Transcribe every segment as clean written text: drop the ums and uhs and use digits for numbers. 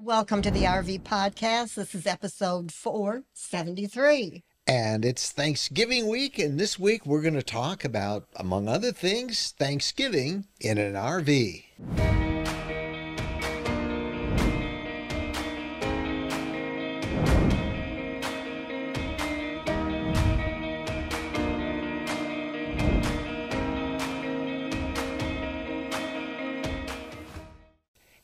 Welcome to the RV Podcast. This is episode 473. And it's Thanksgiving week, and this week we're going to talk about, among other things, Thanksgiving in an RV.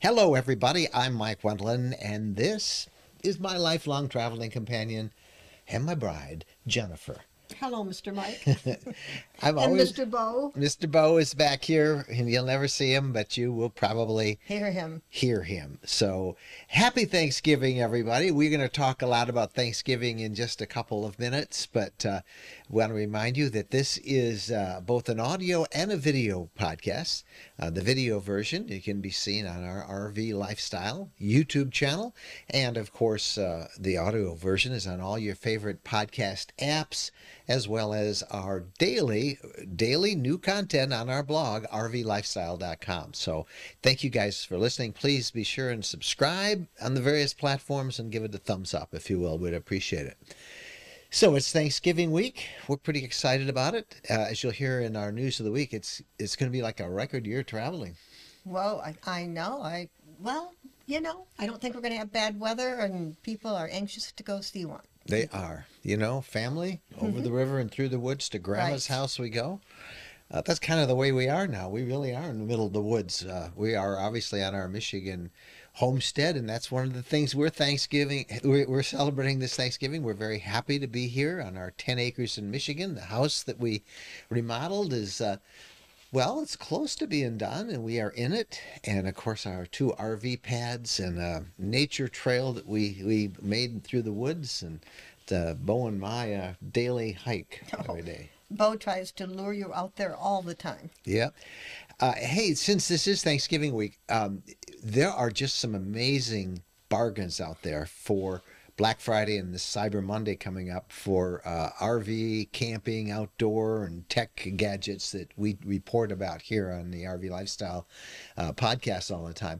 Hello, everybody. I'm Mike Wendland, and this is my lifelong traveling companion and my bride, Jennifer. Hello, Mr. Mike. I'm and always, Mr. Bo. Mr. Bo is back here, and you'll never see him, but you will probably Hear him. So happy Thanksgiving, everybody. We're going to talk a lot about Thanksgiving in just a couple of minutes, but we want to remind you that this is both an audio and a video podcast. The video version, you can be seen on our RV Lifestyle YouTube channel. And of course, the audio version is on all your favorite podcast apps, as well as our daily new content on our blog, rvlifestyle.com. So thank you guys for listening. Please be sure and subscribe on the various platforms and give it a thumbs up, if you will. We'd appreciate it. So it's Thanksgiving week. We're pretty excited about it. As you'll hear in our news of the week, it's going to be like a record year traveling. Well, I know. I don't think we're going to have bad weather, and people are anxious to go see one. They are. Family, over the river and through the woods to Grandma's house we go. That's kind of the way we are now. We really are in the middle of the woods. We are obviously on our Michigan homestead, and that's one of the things we're celebrating this Thanksgiving. We're very happy to be here on our 10 acres in Michigan. The house that we remodeled is it's close to being done, and we are in it. And of course, our 2 RV pads and a nature trail that we made through the woods, and Bo and my daily hike every day. Bo tries to lure you out there all the time. Yeah. Hey, since this is Thanksgiving week, there are just some amazing bargains out there for Black Friday and the Cyber Monday coming up for RV, camping, outdoor, and tech gadgets that we report about here on the RV Lifestyle podcast all the time.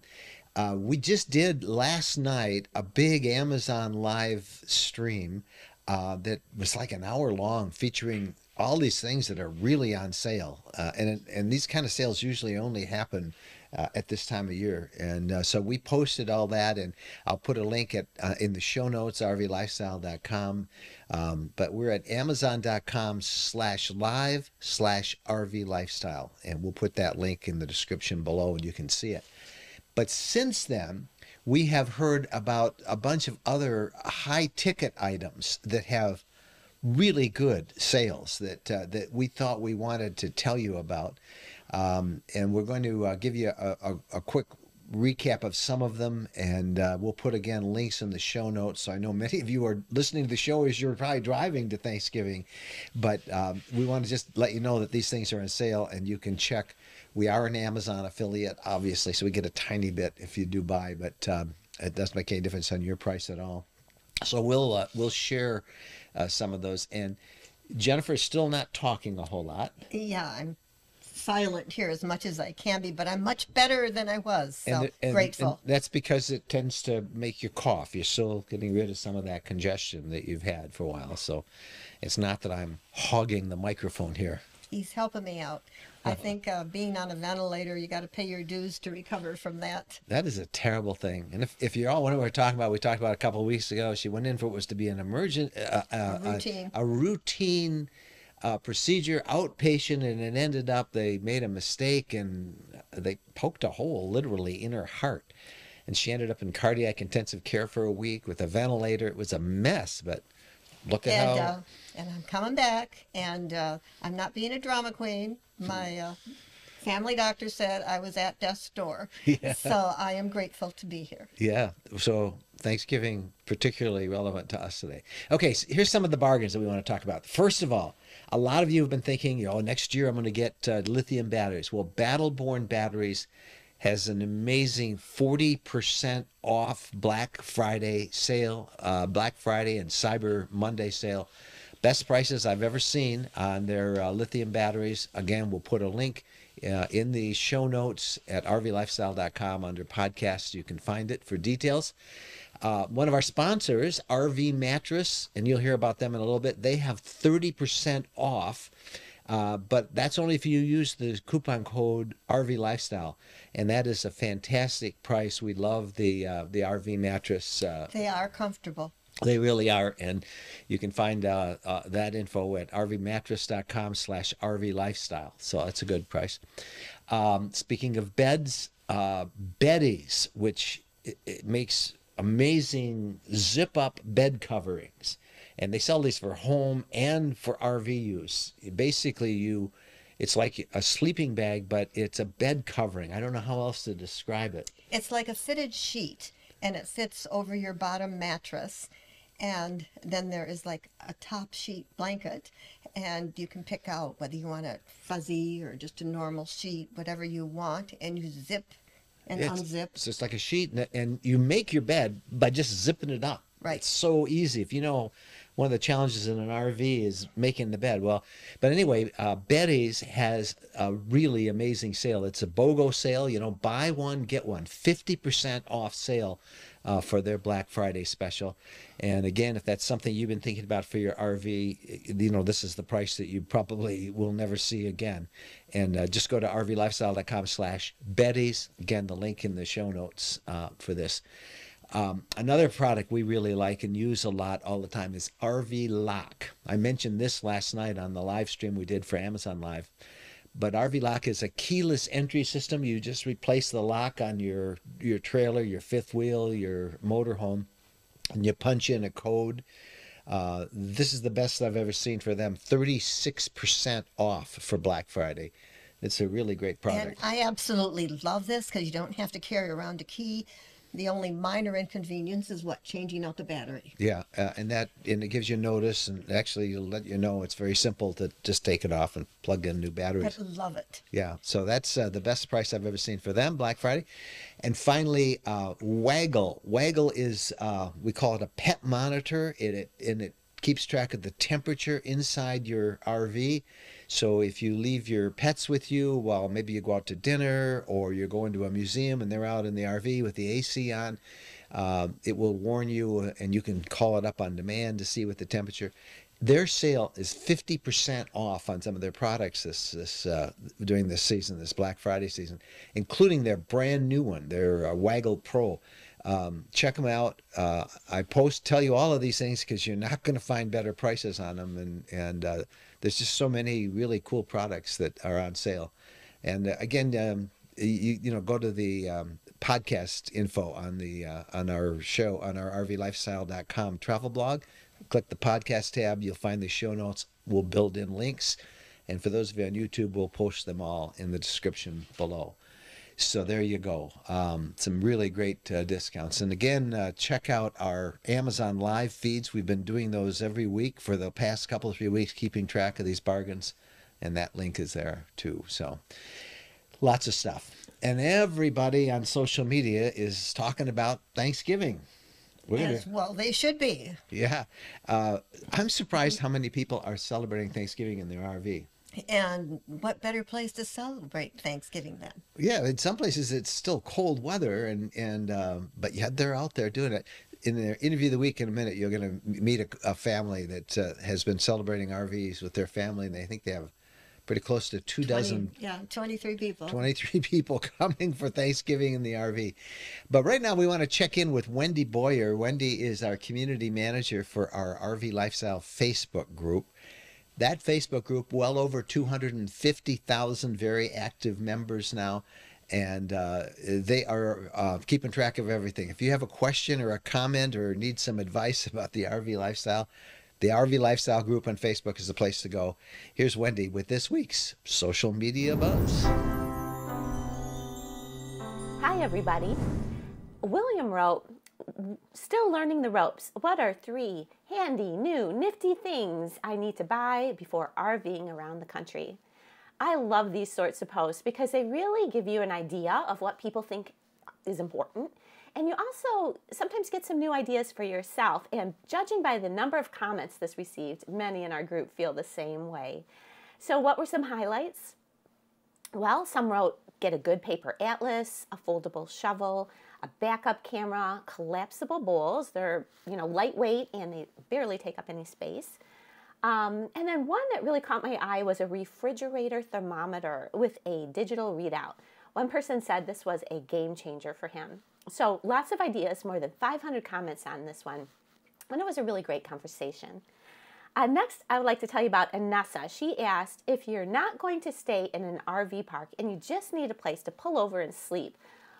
We just did last night a big Amazon live stream that was like an hour long, featuring all these things that are really on sale. And these kind of sales usually only happen at this time of year. And so we posted all that, and I'll put a link in the show notes, rvlifestyle.com. But we're at amazon.com/live/RV Lifestyle. And we'll put that link in the description below, and you can see it. But since then, we have heard about a bunch of other high ticket items that have really good sales that we thought we wanted to tell you about. And we're going to give you a quick recap of some of them, and we'll put again links in the show notes. So I know many of you are listening to the show as you're probably driving to Thanksgiving, but we want to just let you know that these things are on sale, and you can check. We are an Amazon affiliate, obviously, so we get a tiny bit if you do buy, but it doesn't make any difference on your price at all. So we'll share some of those. And Jennifer's still not talking a whole lot. Yeah, I'm silent here as much as I can be, but I'm much better than I was, so grateful. And that's because it tends to make you cough. You're still getting rid of some of that congestion that you've had for a while. So it's not that I'm hogging the microphone here. He's helping me out. I think being on a ventilator, you got to pay your dues to recover from that. That is a terrible thing. And if you all wonder what we're talking about, we talked about a couple of weeks ago. She went in for what was to be an emergent, a routine procedure, outpatient, and it ended up they made a mistake and they poked a hole literally in her heart. And she ended up in cardiac intensive care for a week with a ventilator. It was a mess, but look at how... And I'm coming back, and I'm not being a drama queen. My family doctor said I was at death's door. Yeah. So I am grateful to be here. Yeah. So Thanksgiving, particularly relevant to us today. Okay, so here's some of the bargains that we want to talk about. First of all, a lot of you have been thinking, next year I'm going to get lithium batteries. Well, Battle-Born Batteries has an amazing 40% off Black Friday sale, Black Friday and Cyber Monday sale. Best prices I've ever seen on their lithium batteries. Again, we'll put a link in the show notes at rvlifestyle.com under podcasts. You can find it for details. One of our sponsors, RV Mattress, and you'll hear about them in a little bit. They have 30% off, but that's only if you use the coupon code RV Lifestyle, and that is a fantastic price. We love the RV Mattress. They are comfortable. They really are, and you can find that info at rvmattress.com/RV Lifestyle. So that's a good price. Speaking of beds, Betty's, which it makes amazing zip-up bed coverings, and they sell these for home and for RV use. Basically, it's like a sleeping bag, but it's a bed covering. I don't know how else to describe it. It's like a fitted sheet, and it fits over your bottom mattress. And then there is like a top sheet blanket, and you can pick out whether you want it fuzzy or just a normal sheet, whatever you want, and you zip and unzip. It's just like a sheet, and you make your bed by just zipping it up. Right. It's so easy. If you know, one of the challenges in an RV is making the bed. Well, but anyway, Betty's has a really amazing sale. It's a BOGO sale, buy one, get one, 50% off sale for their Black Friday special. And again, if that's something you've been thinking about for your RV, this is the price that you probably will never see again. And just go to rvlifestyle.com/Betty's. Again, the link in the show notes for this. Another product we really like and use a lot all the time is RV Lock. I mentioned this last night on the live stream we did for Amazon Live. But RV Lock is a keyless entry system. You just replace the lock on your trailer, your fifth wheel, your motorhome, and you punch in a code. This is the best I've ever seen for them. 36% off for Black Friday. It's a really great product. And I absolutely love this because you don't have to carry around a key. The only minor inconvenience is changing out the battery. Yeah, and it gives you notice, and actually it'll let you know. It's very simple to just take it off and plug in new batteries. I love it. Yeah, so that's the best price I've ever seen for them, Black Friday. And finally, Waggle. Waggle is, we call it a pet monitor. It keeps track of the temperature inside your RV. So if you leave your pets with you while maybe you go out to dinner or you're going to a museum and they're out in the RV with the AC on, it will warn you, and you can call it up on demand to see what the temperature. Their sale is 50% off on some of their products during this season, this Black Friday season, including their brand new one, their Waggle Pro. Check them out. I tell you all of these things because you're not going to find better prices on them, and there's just so many really cool products that are on sale. And again, you go to the podcast info on our show on our rvlifestyle.com travel blog. Click the podcast tab. You'll find the show notes. We'll build in links, and for those of you on YouTube, we'll post them all in the description below. So there you go. Some really great discounts. And again, check out our Amazon Live feeds. We've been doing those every week for the past couple of 3 weeks, keeping track of these bargains. And that link is there too. So lots of stuff. And everybody on social media is talking about Thanksgiving. Well, they should be. Yeah. I'm surprised how many people are celebrating Thanksgiving in their RV. And what better place to celebrate Thanksgiving than? Yeah, in some places it's still cold weather, but yet they're out there doing it. In their interview of the week in a minute, you're going to meet a family that has been celebrating RVs with their family, and they think they have pretty close to 24. Yeah, 23 people. 23 people coming for Thanksgiving in the RV. But right now we want to check in with Wendy Boyer. Wendy is our community manager for our RV Lifestyle Facebook group. That Facebook group, well over 250,000 very active members now, and they are keeping track of everything. If you have a question or a comment or need some advice about the RV lifestyle, the RV Lifestyle group on Facebook is the place to go. Here's Wendy with this week's Social Media Buzz. Hi, everybody. William wrote, still learning the ropes. What are 3 handy, new, nifty things I need to buy before RVing around the country? I love these sorts of posts because they really give you an idea of what people think is important. And you also sometimes get some new ideas for yourself. And judging by the number of comments this received, many in our group feel the same way. So what were some highlights? Well, some wrote, get a good paper atlas, a foldable shovel, a backup camera, collapsible bowls. They're, lightweight and they barely take up any space. And then one that really caught my eye was a refrigerator thermometer with a digital readout. One person said this was a game changer for him. So lots of ideas, more than 500 comments on this one. And it was a really great conversation. Next, I would like to tell you about Anessa. She asked, if you're not going to stay in an RV park and you just need a place to pull over and sleep,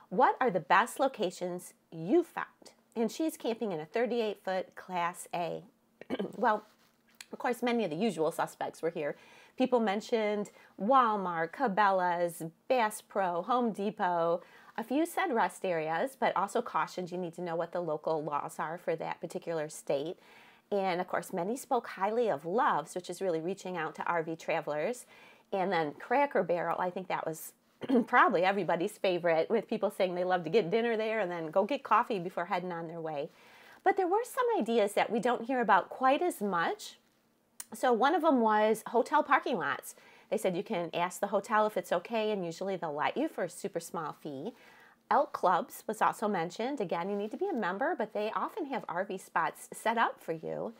what are the best locations you've found? And she's camping in a 38-foot Class A. Well, of course, many of the usual suspects were here. People mentioned Walmart, Cabela's, Bass Pro, Home Depot. A few said rest areas, but also cautioned you need to know what the local laws are for that particular state. And of course, many spoke highly of Love's, which is really reaching out to RV travelers. And then Cracker Barrel, I think that was probably everybody's favorite, with people saying they love to get dinner there and then go get coffee before heading on their way. But there were some ideas that we don't hear about quite as much. So one of them was hotel parking lots. They said you can ask the hotel if it's okay, and usually they'll let you for a super small fee. Elk clubs was also mentioned. Again, you need to be a member, but they often have RV spots set up for you.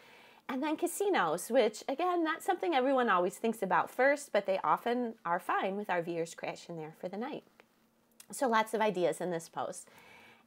And then casinos, which, again, not something everyone always thinks about first, but they often are fine with RVers crashing there for the night. So lots of ideas in this post.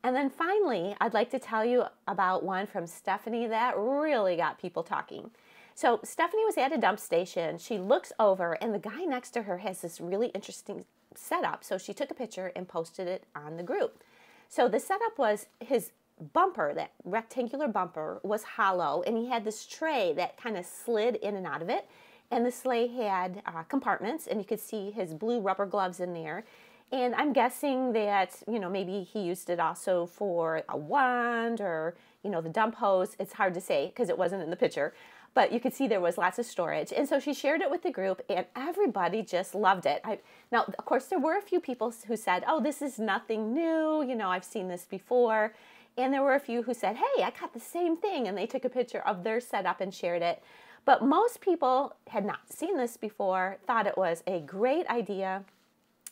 And then finally, I'd like to tell you about one from Stephanie that really got people talking. So Stephanie was at a dump station. She looks over, and the guy next to her has this really interesting setup. So she took a picture and posted it on the group. So the setup was his bumper, that rectangular bumper, was hollow, and he had this tray that kind of slid in and out of it. And the sleigh had compartments, and you could see his blue rubber gloves in there. And I'm guessing that, maybe he used it also for a wand or, the dump hose. It's hard to say because it wasn't in the picture. But you could see there was lots of storage. And so she shared it with the group, and everybody just loved it. Now, of course, there were a few people who said, oh, this is nothing new. I've seen this before. And there were a few who said, hey, I got the same thing. And they took a picture of their setup and shared it. But most people had not seen this before, thought it was a great idea.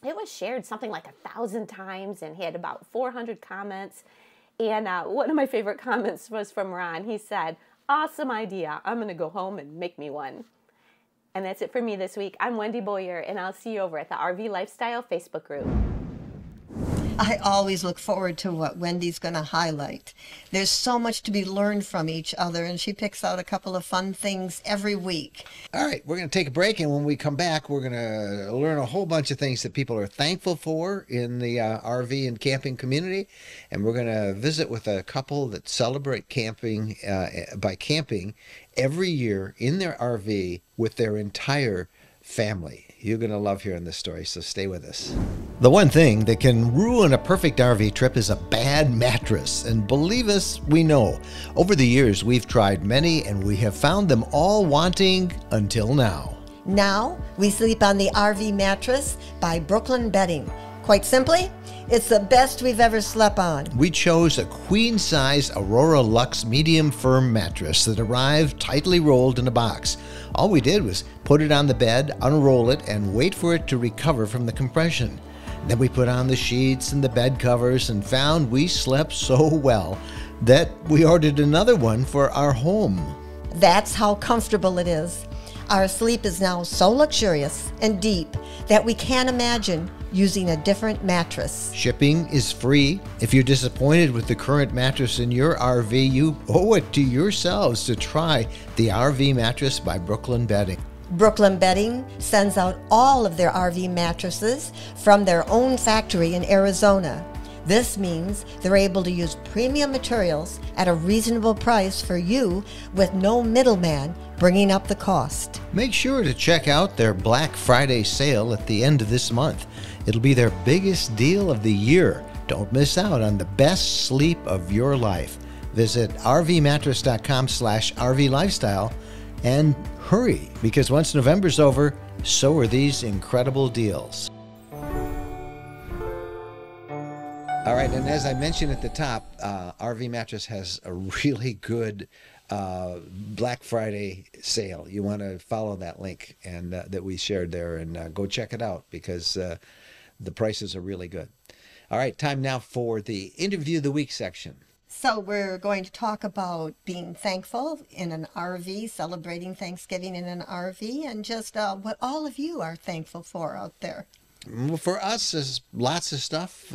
It was shared something like 1,000 times and had about 400 comments. And one of my favorite comments was from Ron. He said, awesome idea. I'm going to go home and make me one. And that's it for me this week. I'm Wendy Boyer, and I'll see you over at the RV Lifestyle Facebook group. I always look forward to what Wendy's going to highlight. There's so much to be learned from each other, and she picks out a couple of fun things every week. All right, we're going to take a break, and when we come back, we're going to learn a whole bunch of things that people are thankful for in the RV and camping community, and we're going to visit with a couple that celebrate camping by camping every year in their RV with their entire family. You're going to love hearing this story, so stay with us. The one thing that can ruin a perfect RV trip is a bad mattress. And believe us, we know. Over the years, we've tried many, and we have found them all wanting until now. Now, we sleep on the RV mattress by Brooklyn Bedding. Quite simply, it's the best we've ever slept on. We chose a queen-size Aurora Luxe medium firm mattress that arrived tightly rolled in a box. All we did was put it on the bed, unroll it, and wait for it to recover from the compression. Then we put on the sheets and the bed covers and found we slept so well that we ordered another one for our home. That's how comfortable it is. Our sleep is now so luxurious and deep that we can't imagine using a different mattress. Shipping is free. If you're disappointed with the current mattress in your RV, you owe it to yourselves to try the RV mattress by Brooklyn Bedding. Brooklyn Bedding sends out all of their RV mattresses from their own factory in Arizona. This means they're able to use premium materials at a reasonable price for you with no middleman bringing up the cost. Make sure to check out their Black Friday sale at the end of this month. It'll be their biggest deal of the year. Don't miss out on the best sleep of your life. Visit rvmattress.com/rvlifestyle and hurry, because once November's over, so are these incredible deals. All right, and as I mentioned at the top, RV Mattress has a really good Black Friday sale. You want to follow that link and that we shared there and go check it out because the prices are really good. All right, time now for the interview of the week section. So we're going to talk about being thankful in an RV, celebrating Thanksgiving in an RV, and just what all of you are thankful for out there. Well, for us, there's lots of stuff.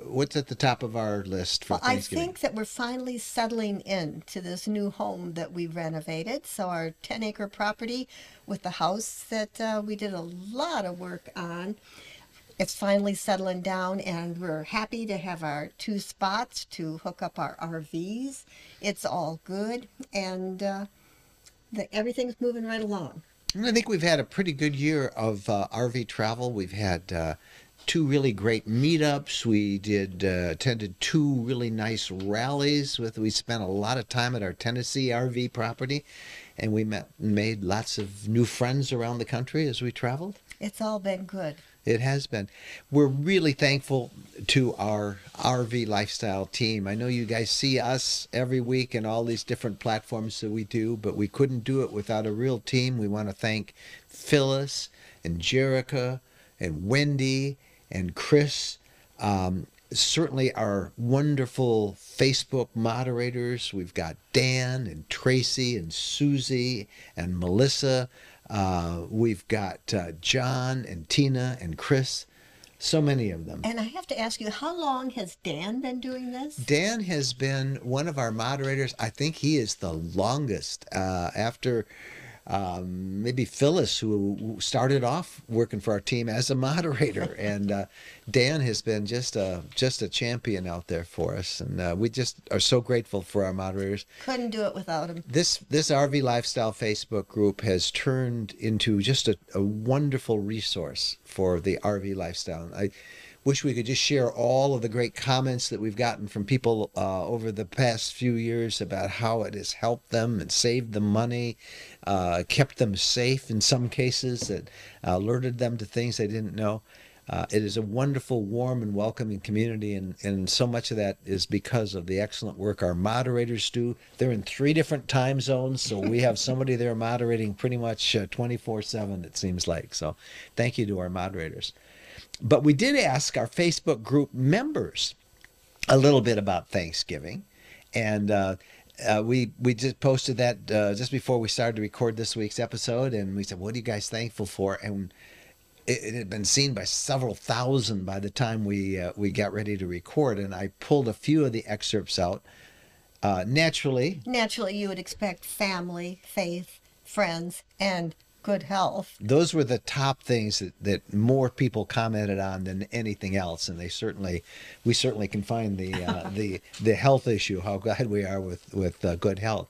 What's at the top of our list for Well, I Thanksgiving? think that we're finally settling into this new home that we renovated. So our 10-acre property with the house that we did a lot of work on, it's finally settling down, and we're happy to have our 2 spots to hook up our RVs. It's all good, and everything's moving right along. I think we've had a pretty good year of RV travel. We've had 2 really great meetups. We attended 2 really nice rallies. We spent a lot of time at our Tennessee RV property, and we made lots of new friends around the country as we traveled. It's all been good. It has been. We're really thankful to our RV lifestyle team. I know you guys see us every week in all these different platforms that we do, but we couldn't do it without a real team. We want to thank Phyllis and Jerica and Wendy and Chris. Certainly our wonderful Facebook moderators. We've got Dan and Tracy and Susie and Melissa. We've got John and Tina and Chris, so many of them. And I have to ask you, how long has Dan been doing this? Dan has been one of our moderators. I think he is the longest after maybe Phyllis, who started off working for our team as a moderator. And Dan has been just a champion out there for us. And we just are so grateful for our moderators. Couldn't do it without him. This RV Lifestyle Facebook group has turned into just a wonderful resource for the RV lifestyle. I wish we could just share all of the great comments that we've gotten from people over the past few years about how it has helped them and saved them money, kept them safe in some cases, that alerted them to things they didn't know. It is a wonderful, warm, and welcoming community, and so much of that is because of the excellent work our moderators do. They're in 3 different time zones, so we have somebody there moderating pretty much 24/7, it seems like. So thank you to our moderators. But we did ask our Facebook group members a little bit about Thanksgiving, and we just posted that just before we started to record this week's episode, and we said, what are you guys thankful for? And it had been seen by several thousand by the time we got ready to record, and I pulled a few of the excerpts out. Naturally, you would expect family, faith, friends, and good health. Those were the top things that more people commented on than anything else, and we certainly can find the health issue, how glad we are with good health.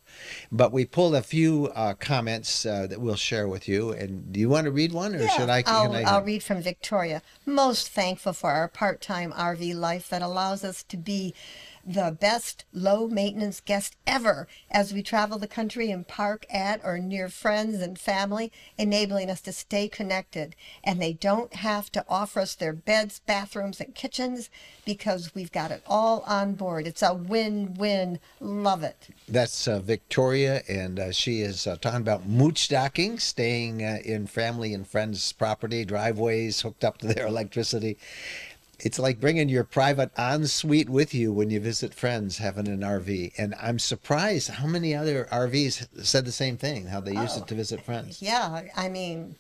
But we pulled a few comments that we'll share with you. And do you want to read one, or should I? I'll read from Victoria. Most thankful for our part-time RV life that allows us to be the best low-maintenance guest ever as we travel the country and park at or near friends and family, enabling us to stay connected. And they don't have to offer us their beds, bathrooms, and kitchens because we've got it all on board. It's a win-win. Love it. That's Victoria, and she is talking about mooch docking, staying in family and friends' property, driveways hooked up to their electricity. It's like bringing your private ensuite with you when you visit friends, having an RV. And I'm surprised how many other RVs said the same thing, how they use it to visit friends. Yeah, I mean,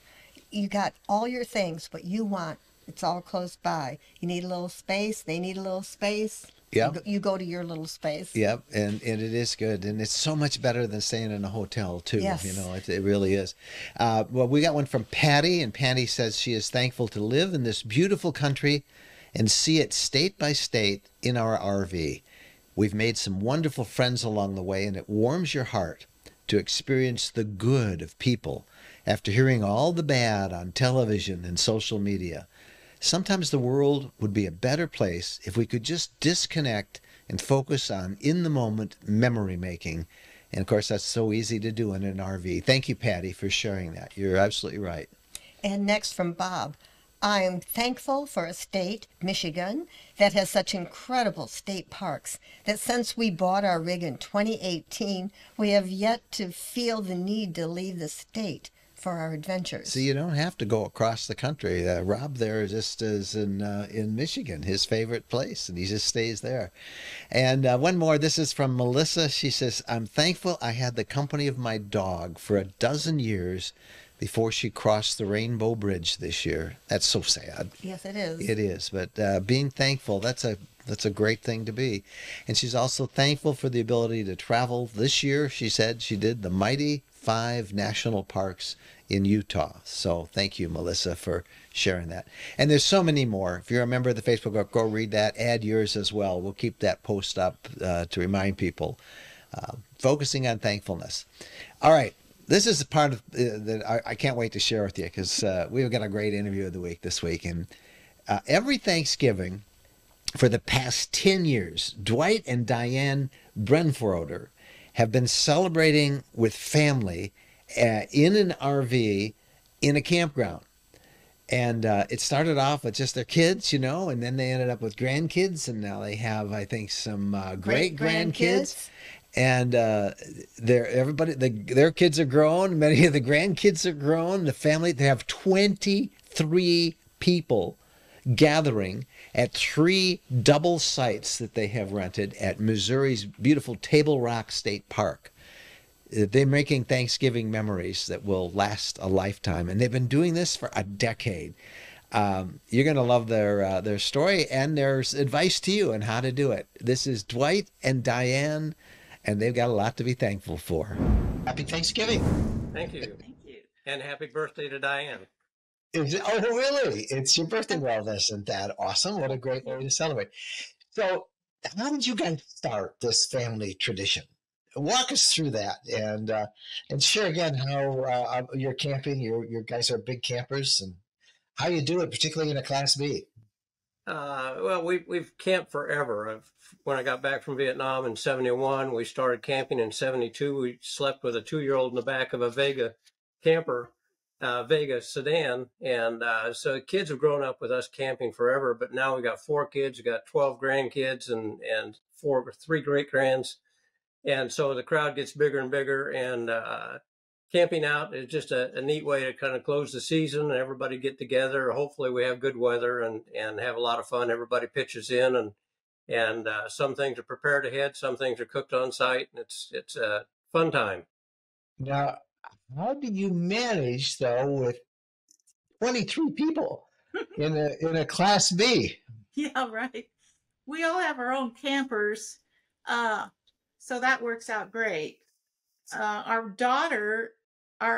you got all your things, what you want. It's all close by. You need a little space. They need a little space. Yep. You go to your little space. Yep, and it is good. And it's so much better than staying in a hotel, too. Yes. You know, it really is. Well, we got one from Patty, and Patty says she is thankful to live in this beautiful country and see it state by state in our RV. We've made some wonderful friends along the way, and it warms your heart to experience the good of people after hearing all the bad on television and social media. Sometimes the world would be a better place if we could just disconnect and focus on in-the-moment memory making. And of course, that's so easy to do in an RV. Thank you, Patty, for sharing that. You're absolutely right. And next from Bob. I'm thankful for a state, Michigan, that has such incredible state parks that since we bought our rig in 2018, we have yet to feel the need to leave the state for our adventures. So you don't have to go across the country. Rob there just is in Michigan, his favorite place, and he just stays there. And one more. This is from Melissa. She says, "I'm thankful I had the company of my dog for a dozen years before she crossed the Rainbow Bridge this year." That's so sad. Yes, it is. It is, but being thankful, that's a great thing to be. And she's also thankful for the ability to travel. This year, she said she did the mighty 5 national parks in Utah. So thank you, Melissa, for sharing that. And there's so many more. If you're a member of the Facebook group, go read that. Add yours as well. We'll keep that post up to remind people. Focusing on thankfulness. All right. This is a part of that I can't wait to share with you because we've got a great interview of the week this week. And every Thanksgiving for the past 10 years, Dwight and Diane Brenfroder have been celebrating with family in an RV in a campground. And it started off with just their kids, and then they ended up with grandkids. And now they have, I think, some great grandkids. And their kids are grown. Many of the grandkids are grown. The family, they have 23 people gathering at 3 double sites that they have rented at Missouri's beautiful Table Rock State Park. They're making Thanksgiving memories that will last a lifetime, and they've been doing this for a decade. You're going to love their story and their advice to you on how to do it. This is Dwight and Diane, and they've got a lot to be thankful for. Happy Thanksgiving. Thank you. Thank you. And happy birthday to Diane. Oh, really? It's your birthday. Well, isn't that awesome? What a great way to celebrate. So how did you guys start this family tradition? Walk us through that and share again how you're camping. Your guys are big campers and how you do it, particularly in a Class B. Well, we've camped forever. When I got back from Vietnam in 71, we started camping in 72. We slept with a 2-year-old in the back of a Vega camper, Vega sedan. And so the kids have grown up with us camping forever. But now we got 4 kids, we got 12 grandkids and 3 great grands. And so the crowd gets bigger and bigger, and camping out is just a neat way to kind of close the season and everybody get together. Hopefully we have good weather and have a lot of fun. Everybody pitches in, and some things are prepared ahead, some things are cooked on site, and it's a fun time. Now, how do you manage though with 23 people in a Class B? Yeah, right. We all have our own campers. So that works out great. Our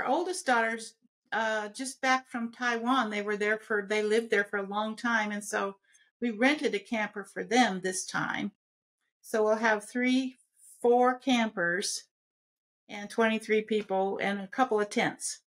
oldest daughter's just back from Taiwan. They lived there for a long time. And so we rented a camper for them this time. So we'll have 4 campers and 23 people and a couple of tents.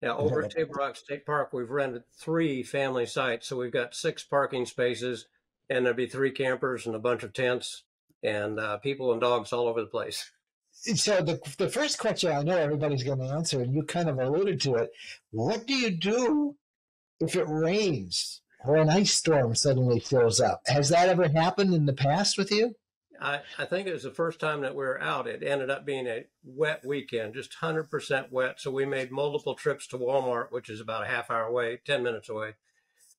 Now, over at Table Rock State Park, we've rented 3 family sites. So we've got 6 parking spaces, and there'll be 3 campers and a bunch of tents and people and dogs all over the place. So the first question I know everybody's going to answer, and you kind of alluded to it, what do you do if it rains or an ice storm suddenly shows up? Has that ever happened in the past with you? I think it was the first time that we were out. It ended up being a wet weekend, just 100% wet. So we made multiple trips to Walmart, which is about a half hour away, 10 minutes away,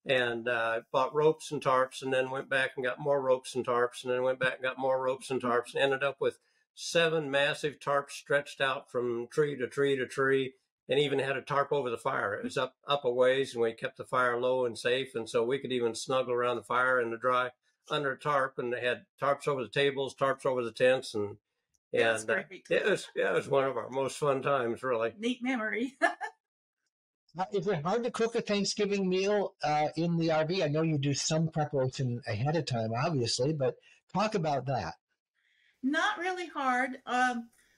and bought ropes and tarps, and then went back and got more ropes and tarps, and then went back and got more ropes and tarps, and ended up with 7 massive tarps stretched out from tree to tree to tree, and even had a tarp over the fire. It was up a ways, and we kept the fire low and safe, and so we could even snuggle around the fire in the dry under a tarp, and they had tarps over the tables, tarps over the tents, and it was one of our most fun times, really. Neat memory. Is it hard to cook a Thanksgiving meal in the RV? I know you do some preparation ahead of time, obviously, but talk about that. Not really hard.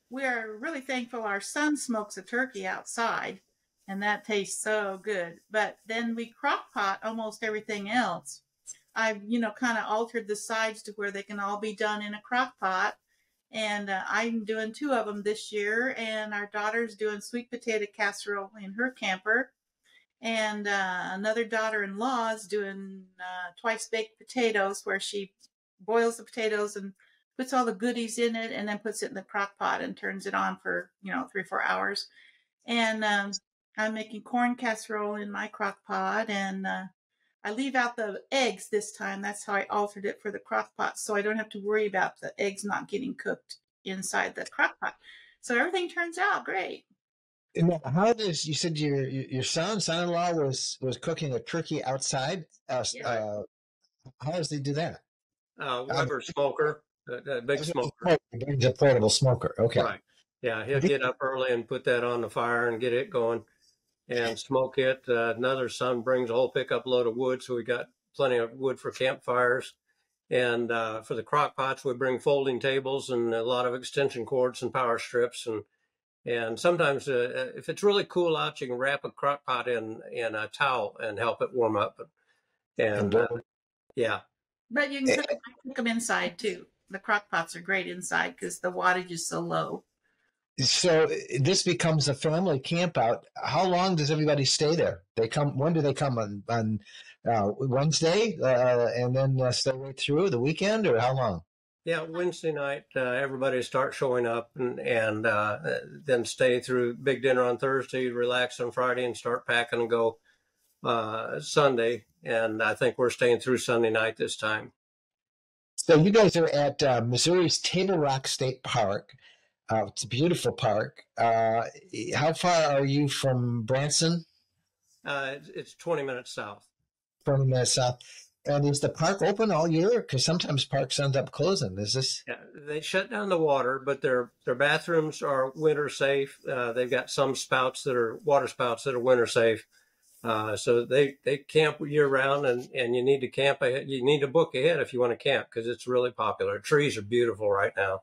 We're really thankful our son smokes a turkey outside, and that tastes so good. But then we crock pot almost everything else. I've, kind of altered the sides to where they can all be done in a crock pot. And I'm doing 2 of them this year, and our daughter's doing sweet potato casserole in her camper. And another daughter-in-law is doing twice baked potatoes, where she boils the potatoes and puts all the goodies in it, and then puts it in the crock pot and turns it on for 3 or 4 hours. And I'm making corn casserole in my crock pot, and I leave out the eggs this time. That's how I altered it for the crock pot, so I don't have to worry about the eggs not getting cooked inside the crock pot. So everything turns out great. Now, how does you said your son-in-law was cooking a turkey outside? Yeah. How does he do that? Weber smoker, a big smoker. Brings a portable smoker. Okay. Right. Yeah, he'll get up early and put that on the fire and get it going and smoke it. Another son brings a whole pickup load of wood, so we got plenty of wood for campfires. And for the crock pots, we bring folding tables and a lot of extension cords and power strips. And sometimes, if it's really cool out, you can wrap a crock pot in a towel and help it warm up. And yeah. But you can cook them inside too. The crock pots are great inside because the wattage is so low. So this becomes a family camp out. How long does everybody stay there? They come. When do they come on Wednesday, and then stay right through the weekend, or how long? Yeah, Wednesday night, everybody starts showing up and then stay through big dinner on Thursday, relax on Friday, and start packing and go Sunday. And I think we're staying through Sunday night this time. So you guys are at Missouri's Table Rock State Park. It's a beautiful park. How far are you from Branson? It's 20 minutes south. 20 minutes south. And is the park open all year? Because sometimes parks end up closing. Is this? Yeah, they shut down the water, but their bathrooms are winter safe. They've got some spouts that are water spouts that are winter safe. So they camp year round, and you need to camp. You need to book ahead if you want to camp because it's really popular. Trees are beautiful right now.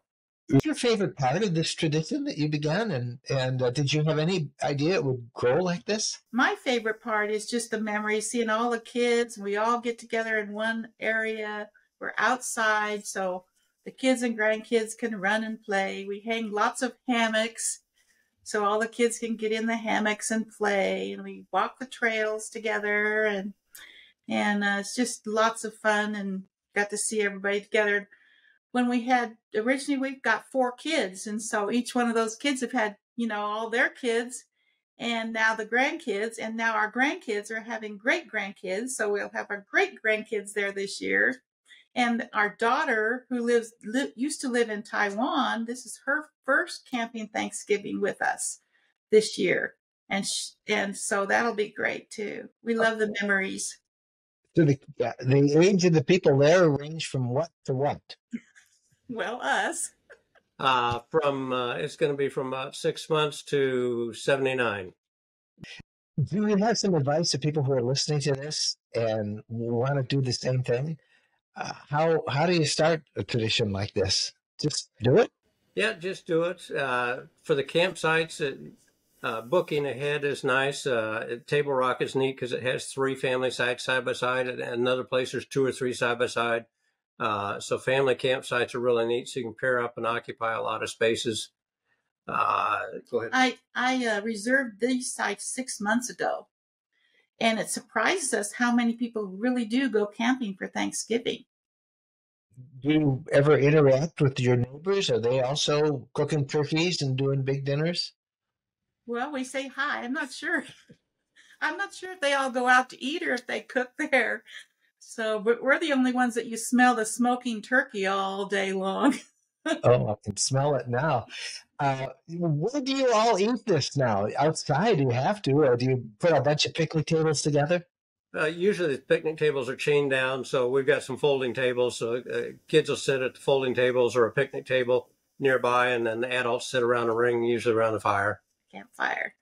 What's your favorite part of this tradition that you began, and did you have any idea it would grow like this? My favorite part is just the memories, seeing all the kids. We all get together in one area. We're outside, so the kids and grandkids can run and play. We hang lots of hammocks, so all the kids can get in the hammocks and play. And we walk the trails together, and it's just lots of fun, and got to see everybody together. When we had originally, we've got 4 kids, and so each one of those kids have had all their kids, and now the grandkids, and now our grandkids are having great grandkids, so we'll have our great grandkids there this year. And our daughter, who used to live in Taiwan, this is her first camping Thanksgiving with us this year, and so that'll be great too. We love the memories. So the age of the people there range from what to what? Well, us. It's going to be from about 6 months to 79. Do you have some advice to people who are listening to this and want to do the same thing? How do you start a tradition like this? Just do it? Yeah, just do it. For the campsites, booking ahead is nice. Table Rock is neat because it has 3 family sites side by side, and another place there's 2 or 3 side by side. So family campsites are really neat, so you can pair up and occupy a lot of spaces. Go ahead. I reserved these sites 6 months ago, and it surprises us how many people really do go camping for Thanksgiving. Do you ever interact with your neighbors? Are they also cooking turkeys and doing big dinners? Well, we say hi. I'm not sure. I'm not sure if they all go out to eat or if they cook there. So, but we're the only ones that you smell the smoking turkey all day long. Oh, I can smell it now. Where do you all eat this now? Outside, do you have to, or do you put a bunch of picnic tables together? Usually the picnic tables are chained down, so we've got some folding tables. So kids will sit at the folding tables or a picnic table nearby, and then the adults sit around a ring, usually around the fire. Campfire.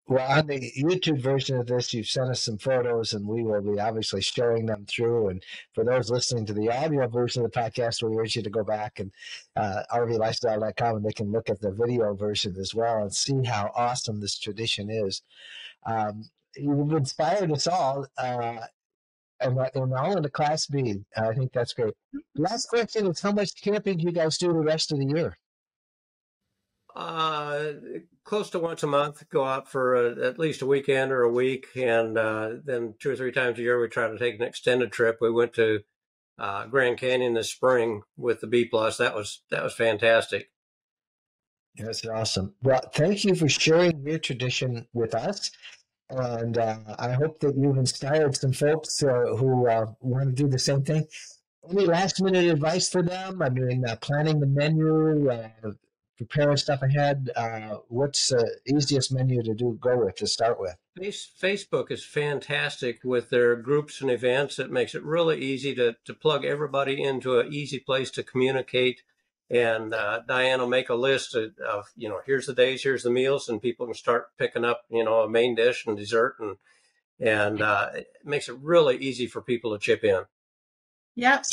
Well, on the YouTube version of this, you've sent us some photos, and we will be obviously sharing them through. And for those listening to the audio version of the podcast, we urge you to go back and rvlifestyle.com, and they can look at the video version as well and see how awesome this tradition is. You've inspired us all, and all in the Class B. I think that's great. Last question is, how much camping do you guys do the rest of the year? Uh, Close to once a month, go out for at least a weekend or a week, and then 2 or 3 times a year we try to take an extended trip. We went to Grand Canyon this spring with the B Plus. That was fantastic. That's awesome. Well, thank you for sharing your tradition with us. And I hope that you've inspired some folks who want to do the same thing. Any last minute advice for them? I mean, planning the menu, preparing stuff ahead. What's the easiest menu to go with to start with? Facebook is fantastic with their groups and events. It makes it really easy to plug everybody into an easy place to communicate. And Diane will make a list of, here's the days, here's the meals, and people can start picking up, a main dish and dessert, and it makes it really easy for people to chip in. Yep.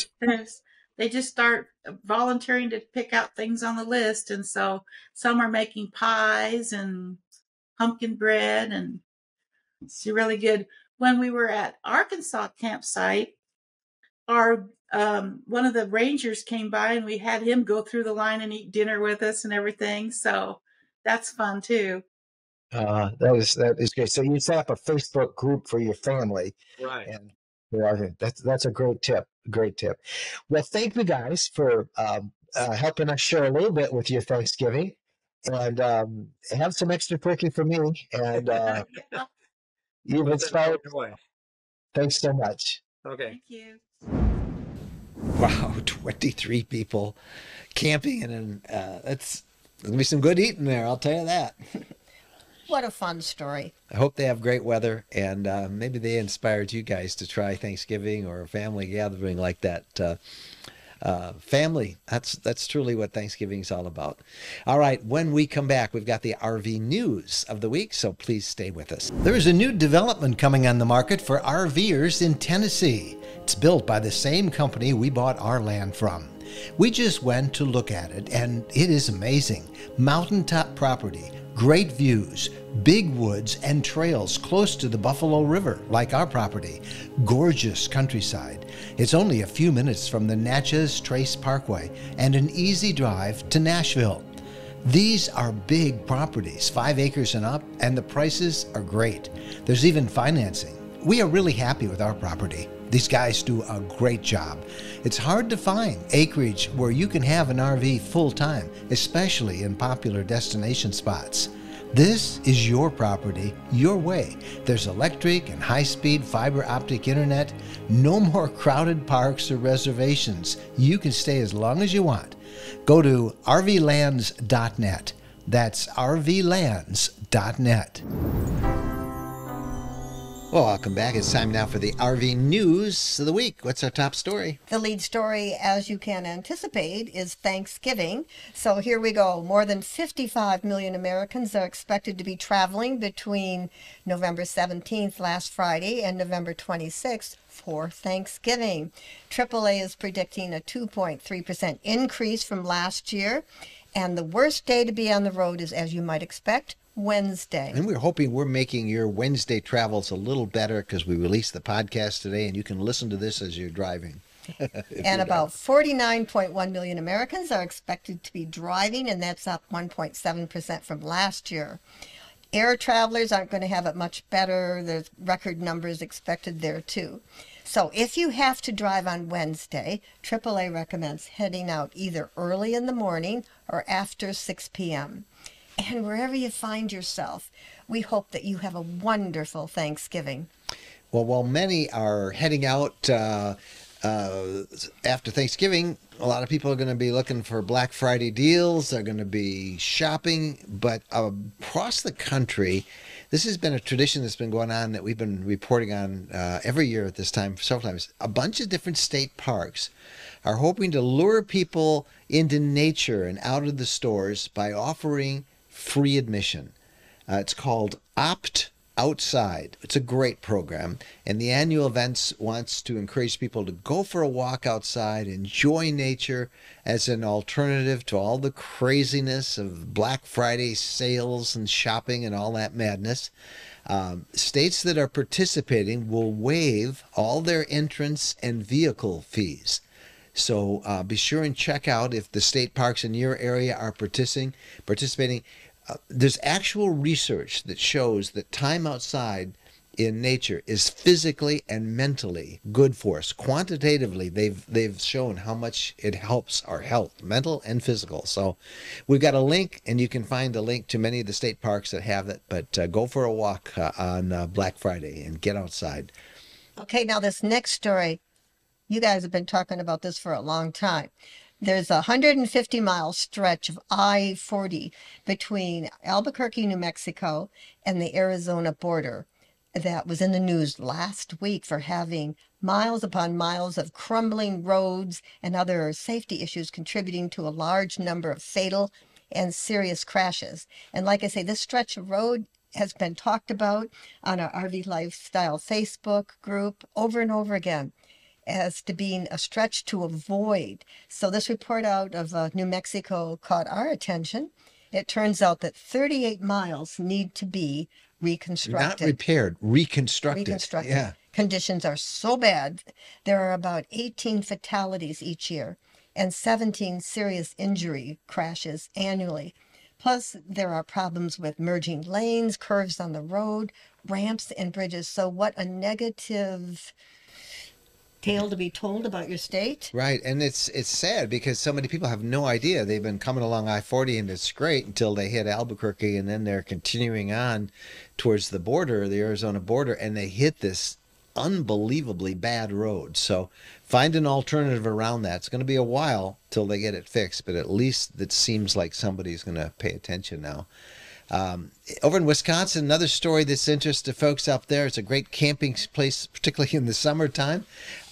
They just start volunteering to pick out things on the list. And so some are making pies and pumpkin bread, and it's really good. When we were at Arkansas campsite, our one of the rangers came by and we had him go through the line and eat dinner with us and everything. So that's fun too. That is great. So you set up a Facebook group for your family, Right. and yeah, that's a great tip. Great tip. Well, thank you guys for helping us share a little bit with your Thanksgiving, and have some extra turkey for me. And you've inspired. Thanks so much. Okay. Thank you. Wow, 23 people camping, and that's going to be some good eating there, I'll tell you that. What a fun story. I hope they have great weather, and maybe they inspired you guys to try Thanksgiving or a family gathering like that. Family, that's truly what Thanksgiving is all about. All right, when we come back, we've got the RV news of the week, so please stay with us. There is a new development coming on the market for RVers in Tennessee. It's built by the same company we bought our land from. We just went to look at it, and it is amazing. Mountaintop property, great views, big woods and trails close to the Buffalo River, like our property. Gorgeous countryside. It's only a few minutes from the Natchez Trace Parkway and an easy drive to Nashville. These are big properties, 5 acres and up, and the prices are great. There's even financing. We are really happy with our property. These guys do a great job. It's hard to find acreage where you can have an RV full-time, especially in popular destination spots. This is your property, your way. There's electric and high-speed fiber optic internet. No more crowded parks or reservations. You can stay as long as you want. Go to rvlands.net. That's rvlands.net. Well, welcome back. It's time now for the RV news of the week. What's our top story? The lead story, as you can anticipate, is Thanksgiving. So here we go. More than 55 million Americans are expected to be traveling between November 17th, last Friday, and November 26th for Thanksgiving. AAA is predicting a 2.3% increase from last year. And the worst day to be on the road is, as you might expect, Wednesday. And we're hoping we're making your Wednesday travels a little better because we released the podcast today and you can listen to this as you're driving. And about 49.1 million Americans are expected to be driving, and that's up 1.7% from last year. Air travelers aren't going to have it much better. There's record numbers expected there too. So if you have to drive on Wednesday, AAA recommends heading out either early in the morning or after 6 p.m. And wherever you find yourself, we hope that you have a wonderful Thanksgiving. Well, while many are heading out after Thanksgiving, a lot of people are going to be looking for Black Friday deals. They're going to be shopping. But across the country, this has been a tradition that's been going on that we've been reporting on every year at this time, several times. A bunch of different state parks are hoping to lure people into nature and out of the stores by offering free admission. It's called Opt Outside. It's a great program, and the annual events wants to encourage people to go for a walk outside, enjoy nature as an alternative to all the craziness of Black Friday sales and shopping and all that madness. States that are participating will waive all their entrance and vehicle fees. So be sure and check out if the state parks in your area are participating. There's actual research that shows that time outside in nature is physically and mentally good for us. Quantitatively, they've shown how much it helps our health, mental and physical. So we've got a link, and you can find a link to many of the state parks that have it. But go for a walk on Black Friday and get outside. Okay, now this next story, you guys have been talking about this for a long time. There's a 150-mile stretch of I-40 between Albuquerque, New Mexico, and the Arizona border that was in the news last week for having miles upon miles of crumbling roads and other safety issues contributing to a large number of fatal and serious crashes. And like I say, this stretch of road has been talked about on our RV Lifestyle Facebook group over and over again as to being a stretch to avoid. So this report out of New Mexico caught our attention. It turns out that 38 miles need to be reconstructed. Not repaired, reconstructed. Reconstructed. Yeah. Conditions are so bad. There are about 18 fatalities each year and 17 serious injury crashes annually. Plus, there are problems with merging lanes, curves on the road, ramps, and bridges. So what a negative tale to be told about your state. Right, and it's sad because so many people have no idea. They've been coming along I-40 and it's great until they hit Albuquerque, and then they're continuing on towards the border, the Arizona border, and they hit this unbelievably bad road. So find an alternative around that. It's going to be a while till they get it fixed, but at least it seems like somebody's going to pay attention now. Over in Wisconsin, another story that's interest to folks up there. It's a great camping place, particularly in the summertime.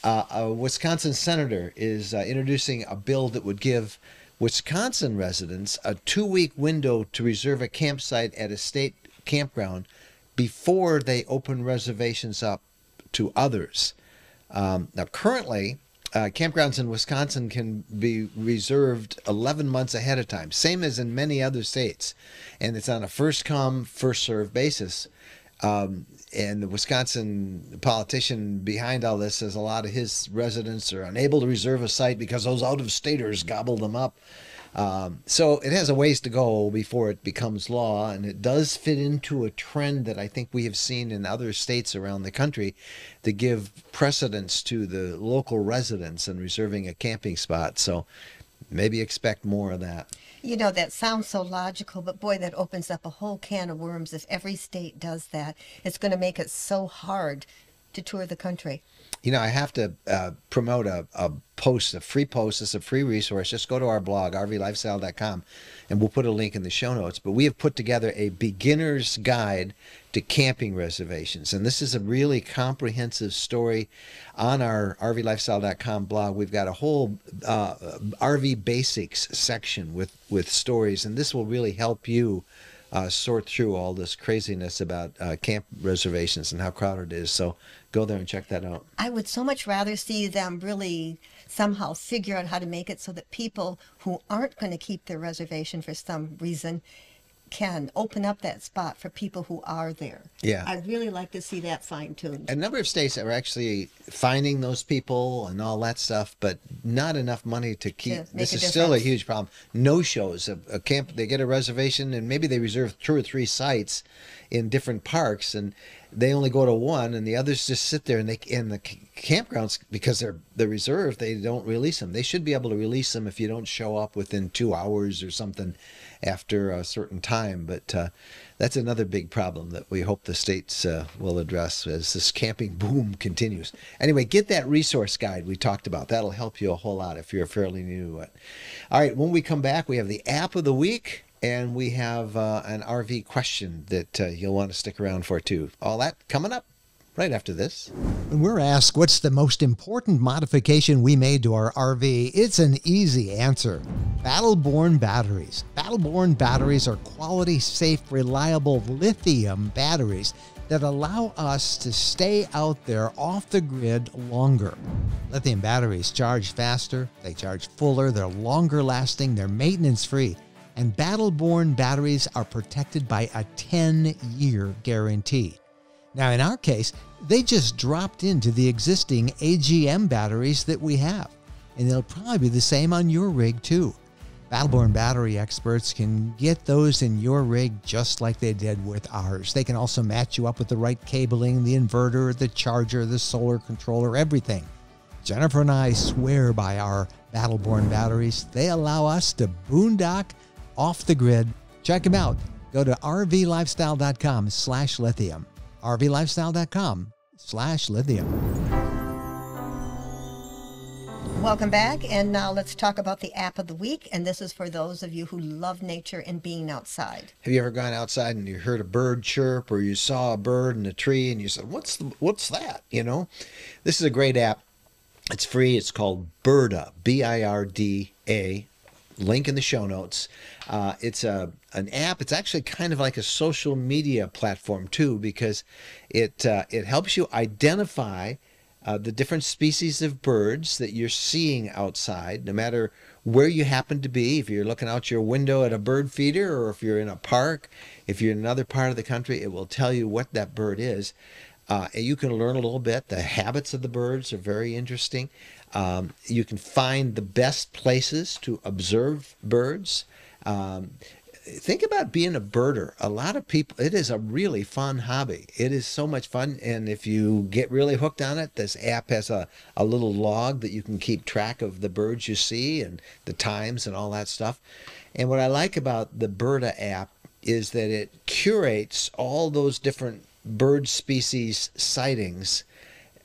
A Wisconsin senator is introducing a bill that would give Wisconsin residents a 2-week window to reserve a campsite at a state campground before they open reservations up to others. Now, currently, campgrounds in Wisconsin can be reserved 11 months ahead of time, same as in many other states. And it's on a first-come, first-served basis. And the Wisconsin politician behind all this says a lot of his residents are unable to reserve a site because those out-of-staters gobble them up. So it has a ways to go before it becomes law, and it does fit into a trend that I think we have seen in other states around the country to give precedence to the local residents in reserving a camping spot. So maybe expect more of that. You know, that sounds so logical, but boy, that opens up a whole can of worms. If every state does that, it's going to make it so hard to tour the country. You know, I have to promote a post, a free post. It's a free resource. Just go to our blog, rvlifestyle.com, and we'll put a link in the show notes. But we have put together a beginner's guide to camping reservations. And this is a really comprehensive story on our rvlifestyle.com blog. We've got a whole RV basics section with stories, and this will really help you sort through all this craziness about camp reservations and how crowded it is. So go there and check that out. I would so much rather see them really somehow figure out how to make it so that people who aren't going to keep their reservation for some reason can open up that spot for people who are there. Yeah. I'd really like to see that fine-tuned. A number of states are actually finding those people and all that stuff, but not enough money to keep. To make This a is still a difference. huge problem. No shows. A camp, they get a reservation and maybe they reserve 2 or 3 sites in different parks, and they only go to one, and the others just sit there. And the campgrounds, because they're reserved, they don't release them. They should be able to release them if you don't show up within 2 hours or something after a certain time. But that's another big problem that we hope the states will address as this camping boom continues. Anyway, get that resource guide we talked about. That'll help you a whole lot if you're fairly new to it. All right, when we come back, we have the app of the week, and we have an RV question that you'll want to stick around for too. All that coming up right after this. When we're asked what's the most important modification we made to our RV, it's an easy answer. Battle-Born batteries. Battle-Born batteries are quality, safe, reliable lithium batteries that allow us to stay out there off the grid longer. Lithium batteries charge faster, they charge fuller, they're longer lasting, they're maintenance free. And Battle-Born batteries are protected by a 10-year guarantee. Now, in our case, they just dropped into the existing AGM batteries that we have. and it'll probably be the same on your rig too. Battleborn battery experts can get those in your rig just like they did with ours. They can also match you up with the right cabling, the inverter, the charger, the solar controller, everything. Jennifer and I swear by our Battleborn batteries. They allow us to boondock off the grid. Check them out. Go to rvlifestyle.com/lithium. rvlifestyle.com/lithium. Welcome back, and now let's talk about the app of the week, and this is for those of you who love nature and being outside. Have you ever gone outside and you heard a bird chirp, or you saw a bird in a tree and you said, what's that? You know, this is a great app. It's free. It's called Birda, Birda. Link in the show notes. It's an app. It's actually kind of like a social media platform too, because it helps you identify the different species of birds that you're seeing outside, no matter where you happen to be. If you're looking out your window at a bird feeder, or if you're in a park, if you're in another part of the country, it will tell you what that bird is. And you can learn a little bit. The habits of the birds are very interesting. You can find the best places to observe birds. Think about being a birder. A lot of people, it is a really fun hobby. It is so much fun. And if you get really hooked on it, this app has a little log that you can keep track of the birds you see and the times and all that stuff. And what I like about the Birda app is that it curates all those different bird species sightings,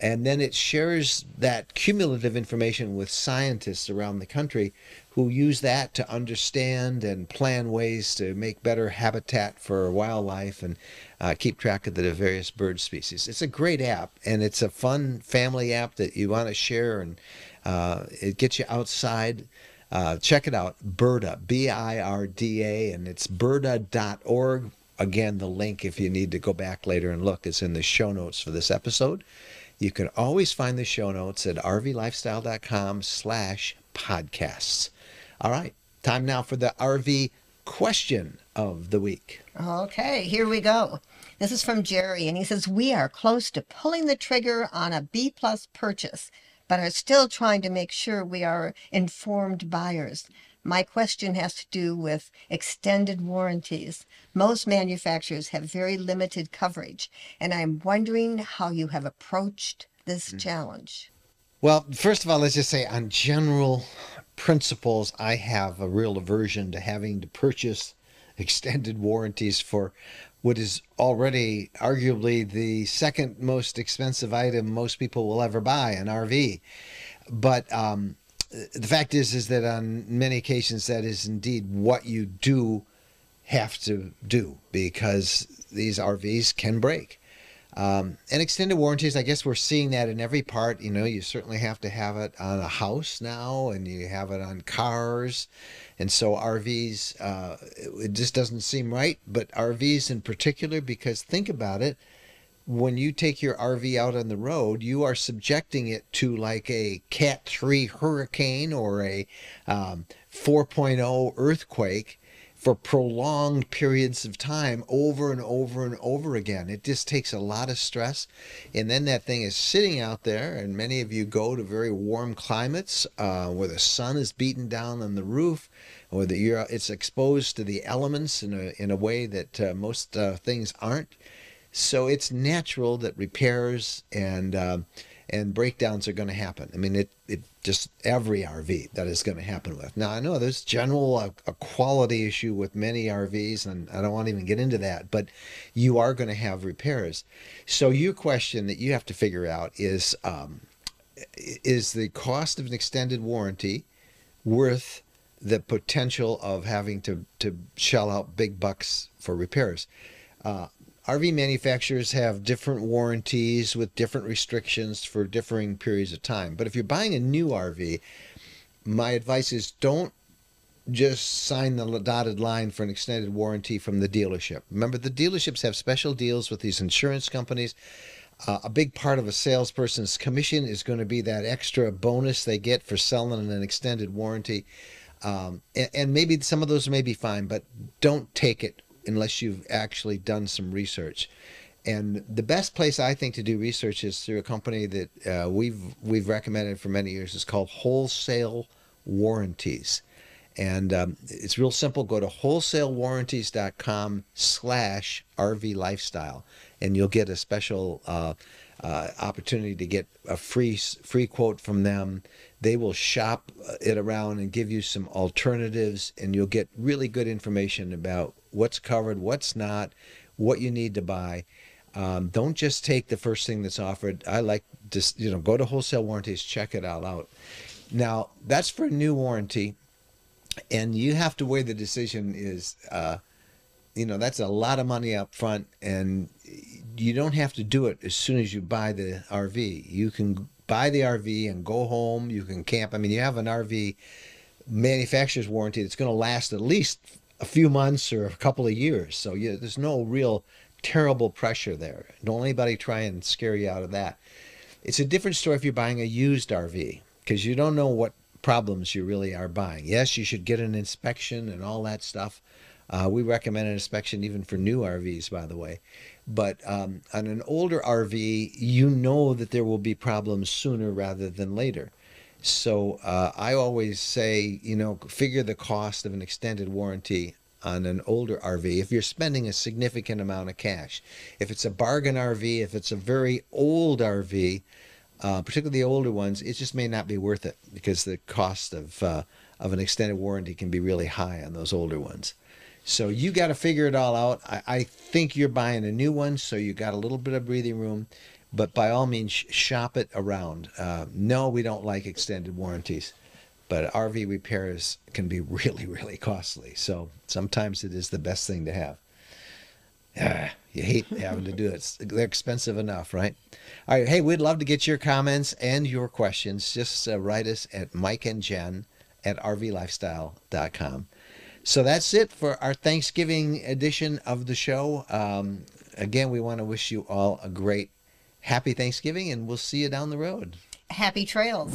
and then it shares that cumulative information with scientists around the country who use that to understand and plan ways to make better habitat for wildlife and keep track of the various bird species. It's a great app, and it's a fun family app that you want to share, and it gets you outside. Check it out, Birda, Birda, and it's birda.org. Again, the link, if you need to go back later and look, is in the show notes for this episode. You can always find the show notes at rvlifestyle.com/podcasts. All right, time now for the RV question of the week. Okay, here we go. This is from Jerry, and he says, we are close to pulling the trigger on a B-plus purchase, but are still trying to make sure we are informed buyers. My question has to do with extended warranties. Most manufacturers have very limited coverage, and I'm wondering how you have approached this challenge. Well, first of all, let's just say on general principles, I have a real aversion to having to purchase extended warranties for what is already arguably the second most expensive item most people will ever buy, an RV. But the fact is that on many occasions that is indeed what you do have to do, because these RVs can break. And extended warranties, I guess we're seeing that in every part. You know, you certainly have to have it on a house now, and you have it on cars. And so RVs, it just doesn't seem right. But RVs in particular, because think about it, when you take your RV out on the road, you are subjecting it to like a Cat 3 hurricane or a 4.0 earthquake for prolonged periods of time over and over and over again. It just takes a lot of stress. And then that thing is sitting out there, and many of you go to very warm climates where the sun is beating down on the roof, or it's exposed to the elements in a way that most things aren't. So it's natural that repairs and breakdowns are going to happen. I mean, it just every RV that is going to happen with. Now, I know there's general a quality issue with many RVs, and I don't want to even get into that, but you are going to have repairs. So your question that you have to figure out is the cost of an extended warranty worth the potential of having to shell out big bucks for repairs? RV manufacturers have different warranties with different restrictions for differing periods of time. But if you're buying a new RV, my advice is don't just sign the dotted line for an extended warranty from the dealership. Remember, the dealerships have special deals with these insurance companies. A big part of a salesperson's commission is going to be that extra bonus they get for selling an extended warranty. And maybe some of those may be fine, but don't take it unless you've actually done some research. And the best place I think to do research is through a company that we've recommended for many years. It's called Wholesale Warranties. And it's real simple. Go to wholesalewarranties.com/RV lifestyle, and you'll get a special opportunity to get a free quote from them. They will shop it around and give you some alternatives, and you'll get really good information about what's covered, what's not, what you need to buy. Don't just take the first thing that's offered. I like just, go to Wholesale Warranties, check it all out. Now, that's for a new warranty, and you have to weigh the decision is, that's a lot of money up front, and you don't have to do it as soon as you buy the RV. You can buy the RV and go home. You can camp. I mean, you have an RV manufacturer's warranty that's going to last at least a few months or a couple of years. So there's no real terrible pressure there. Don't anybody try and scare you out of that. It's a different story if you're buying a used RV, because you don't know what problems you really are buying. Yes, you should get an inspection and all that stuff. We recommend an inspection even for new RVs, by the way. But on an older RV, you know that there will be problems sooner rather than later. So I always say, figure the cost of an extended warranty on an older RV if you're spending a significant amount of cash. If it's a bargain RV, if it's a very old RV, particularly the older ones, it just may not be worth it, because the cost of an extended warranty can be really high on those older ones. So you got to figure it all out. I think you're buying a new one, so you got a little bit of breathing room, but by all means, shop it around. No, we don't like extended warranties, but RV repairs can be really, really costly. So sometimes it is the best thing to have. You hate having to do it. They're expensive enough, right? All right. Hey, we'd love to get your comments and your questions. Just write us at mikeandjen@rvlifestyle.com. So that's it for our Thanksgiving edition of the show. Again, we want to wish you all a great, happy Thanksgiving, and we'll see you down the road. Happy trails.